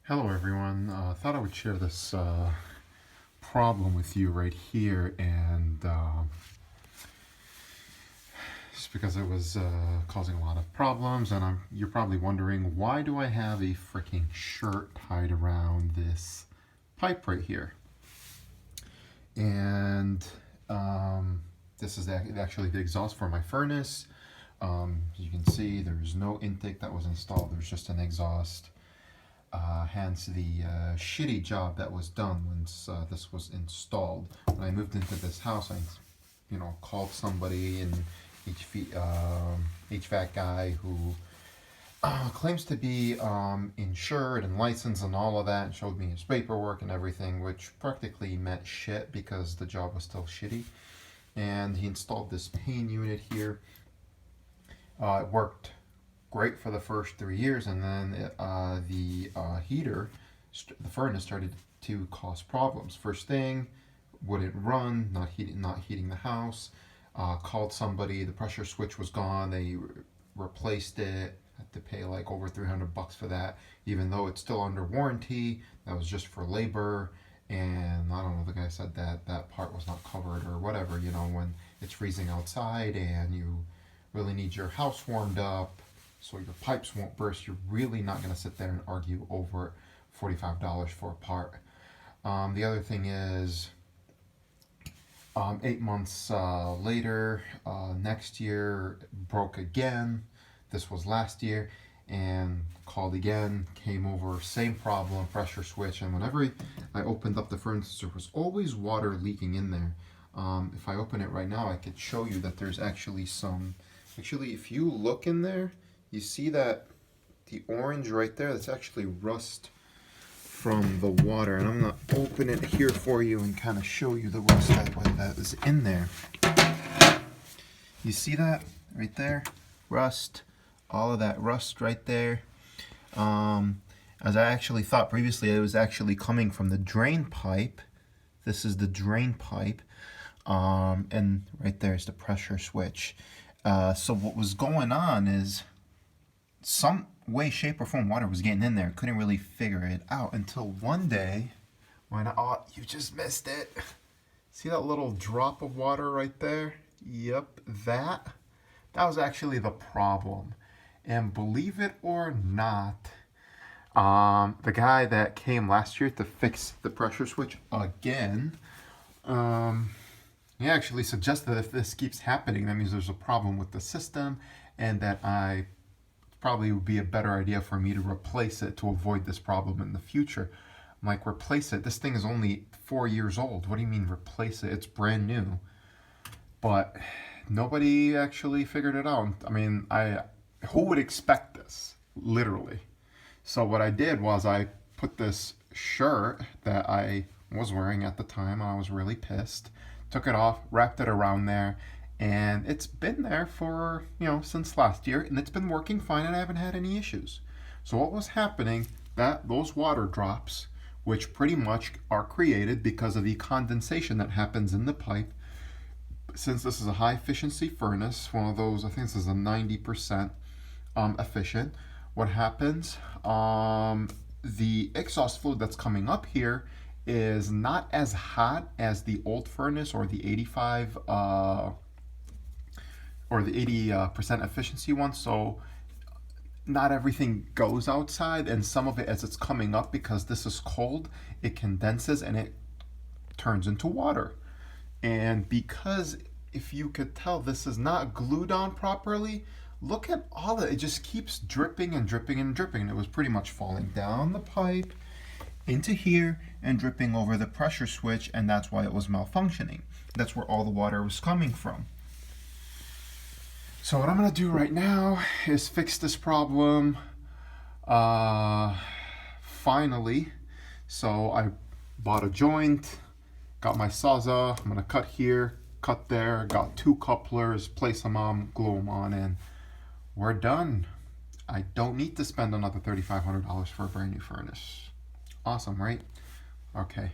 Hello everyone, thought I would share this problem with you right here, and just because it was causing a lot of problems, and you're probably wondering, why do I have a freaking shirt tied around this pipe right here? And this is actually the exhaust for my furnace. As you can see, there's no intake that was installed, there's just an exhaust. Hence the shitty job that was done once this was installed. When I moved into this house, I called somebody, an HVAC guy who claims to be insured and licensed and all of that, and showed me his paperwork and everything, which practically meant shit because the job was still shitty. And he installed this pane unit here. It worked great for the first 3 years, and then the furnace started to cause problems. First thing, wouldn't run, not heating the house. Called somebody, the pressure switch was gone, they replaced it, had to pay like over $300 for that, even though it's still under warranty. That was just for labor, and I don't know, the guy said that that part was not covered or whatever, when it's freezing outside and you really need your house warmed up so your pipes won't burst, you're really not going to sit there and argue over $45 for a part. The other thing is, 8 months later, next year, broke again. This was last year, and called again, came over, same problem, pressure switch, and whenever I opened up the furnace, there was always water leaking in there. If I open it right now, I could show you that there's actually if you look in there, you see that the orange right there, that's actually rust from the water. And I'm going to open it here for you and kind of show you the rust that is in there. You see that right there? Rust. All of that rust right there. As I actually thought previously, it was actually coming from the drain pipe. This is the drain pipe. And right there is the pressure switch. So what was going on is, some way, shape, or form water was getting in there. Couldn't really figure it out until one day when, oh, you just missed it. See that little drop of water right there? Yep, that was actually the problem. And believe it or not, the guy that came last year to fix the pressure switch again, he actually suggested that if this keeps happening, that means there's a problem with the system, and that probably would be a better idea for me to replace it to avoid this problem in the future. I'm like, replace it? This thing is only 4 years old. What do you mean replace it? It's brand new. But nobody actually figured it out. I mean, who would expect this? Literally. So what I did was I put this shirt that I was wearing at the time, and I was really pissed, took it off, wrapped it around there, and it's been there for, since last year, and it's been working fine, and I haven't had any issues. So what was happening, those water drops, which pretty much are created because of the condensation that happens in the pipe, since this is a high efficiency furnace, one of those, I think this is a 90% efficient, what happens, the exhaust fluid that's coming up here is not as hot as the old furnace or the 85 or the 80% efficiency one, so not everything goes outside, and some of it, as it's coming up, because this is cold, it condenses and it turns into water. And because, if you could tell, this is not glued on properly, look at all of it. It just keeps dripping and dripping and dripping. And it was pretty much falling down the pipe into here and dripping over the pressure switch, and that's why it was malfunctioning. That's where all the water was coming from. So what I'm going to do right now is fix this problem finally. So I bought a joint, got my Sawzall, I'm going to cut here, cut there, got 2 couplers, place them on, glue them on, and we're done. I don't need to spend another $3,500 for a brand new furnace. Awesome, right? Okay.